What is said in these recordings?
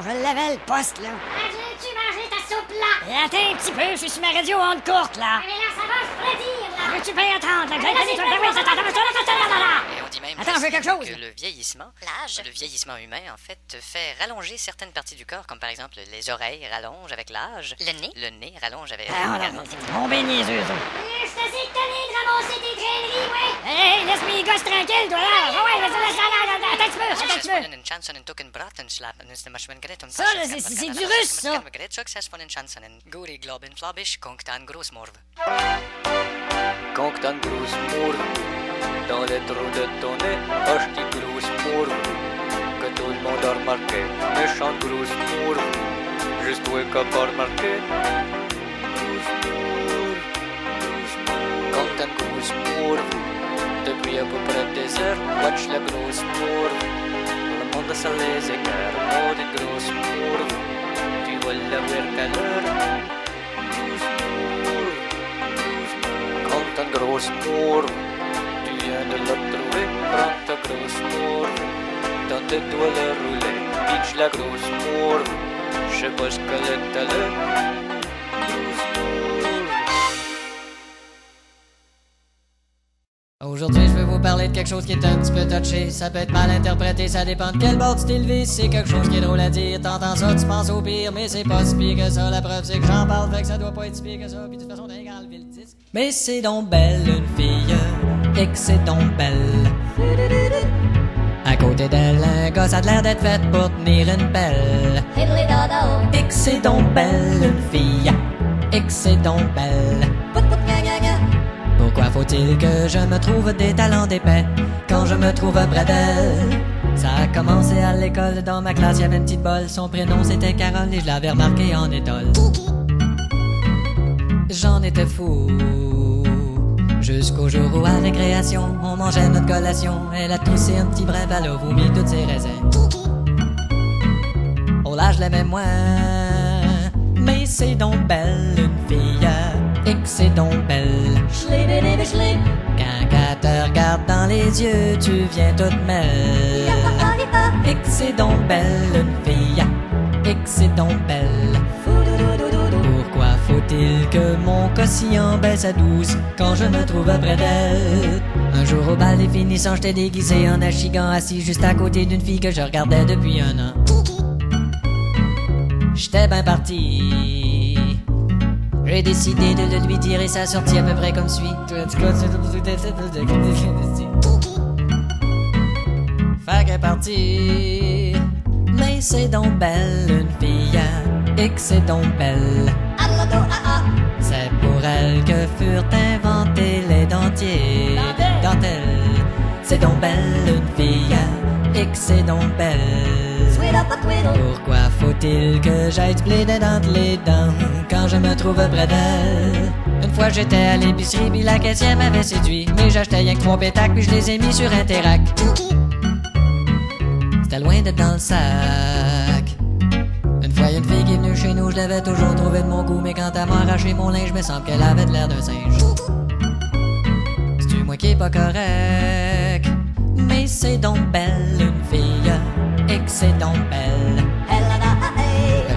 je l'avais le poste, là. As-tu mangé ta soupe, là? Attends un petit peu, je suis sur ma radio onde courte, là. Mais là, ça va, je pourrais dire, là. Veux-tu bien attendre, là? Et on dit même Attends, je veux quelque chose. que le vieillissement, L'âge. le vieillissement humain, en fait, fait rallonger certaines parties du corps, comme par exemple les oreilles rallongent avec l'âge. Le nez. Le nez rallonge avec... Ah, non, c'est tombé niaiseux, ça. Je t'ai tanné de ramasser tes traîneries, ouais. Hey, laisse mes gosses tranquilles, toi, là. Ah ouais, laisse là, attends un petit peu, attends un petit peu. Ça, là, c'est du russe, ça. Conctan grosse mourve, dans le trou de ton nez, hostie grosse mourve, que tout le monde a remarqué, méchante grosse mourve, juste toi qui pas remarqué. Grosse mourve, Conctan grosse mourve, depuis à peu près des heures, watch la grosse mourve, le monde se les écarte, mode grosse mourve, tu vas la voir qu'à l'heure. Une grosse mourve, tu viens de la trouver, prends ta grosse mourve, dans tes doigts la rouler, pitch la grosse mourve, je sais pas ce qu'elle est à l'heure. Grosse mourve. Aujourd'hui, je vais vous parler de quelque chose qui est un petit peu touché. Ça peut être mal interprété, ça dépend de quel bord tu t'es levé. Si c'est quelque chose qui est drôle à dire, t'entends ça, tu penses au pire. Mais c'est pas si pire que ça, la preuve c'est que j'en parle, fait que ça doit pas être si pire que ça. Puis de toute façon, t'as qu'à enlever le disque. Mais c'est donc belle une fille, et que c'est donc belle. À côté d'elle, un gosse a de l'air d'être fait pour tenir une belle. Et que c'est donc belle une fille, et que c'est donc belle. Pourquoi faut-il que je me trouve des talents d'épais quand je me trouve près d'elle? Ça a commencé à l'école, dans ma classe, il y avait une petite bolle. Son prénom c'était Carole et je l'avais remarqué en étole. J'en étais fou, jusqu'au jour où à récréation, on mangeait notre collation. Elle a toussé un petit brin, elle a vomi toutes ses raisins. Oh là, je l'aimais moins, mais c'est donc belle une fille, et que c'est donc belle. Quand qu'elle te regarde dans les yeux, tu viens toute mêle. Et que c'est donc belle une fille, et que c'est donc belle. Pourquoi faut-il que mon cossillant baisse à 12 quand je me trouve près d'elle? Un jour au bal et finissant, j'étais déguisé en achigan, assis juste à côté d'une fille que je regardais depuis un an. J'étais ben parti, j'ai décidé de lui tirer sa sortie à peu près comme suit. Fait qu'elle est partie, mais c'est donc belle une fille, et que c'est donc belle. C'est pour elle que furent inventés les dentiers. Dentelles, c'est donc belle une fille, et que c'est donc belle. Pourquoi faut-il que j'aille du blé dans les dents quand je me trouve près d'elle? Une fois j'étais à l'épicerie puis la caissière m'avait séduit, mais j'achetais rien que 3 pétacles puis je les ai mis sur Interac. C'était loin d'être dans le sac. Une fois y'a une fille qui est venue chez nous, je l'avais toujours trouvé de mon goût, mais quand elle m'a arraché mon linge, me semble qu'elle avait de l'air d'un singe. C'est-tu moi qui est pas correct? Mais c'est donc belle une fille, et que c'est donc belle.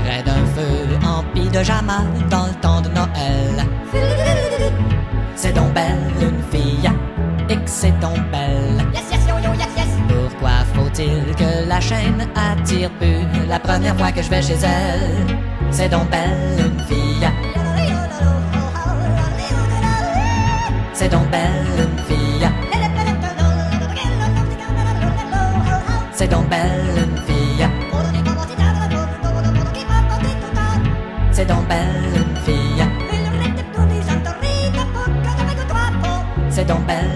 Près d'un feu en pyjama dans le temps de Noël. C'est donc belle une fille, et que c'est donc belle. Pourquoi faut-il que la chaîne attire plus la première fois que je vais chez elle? C'est donc belle une fille, c'est donc belle une fille, c'est donc belle une fille, c'est donc belle une fille, c'est donc belle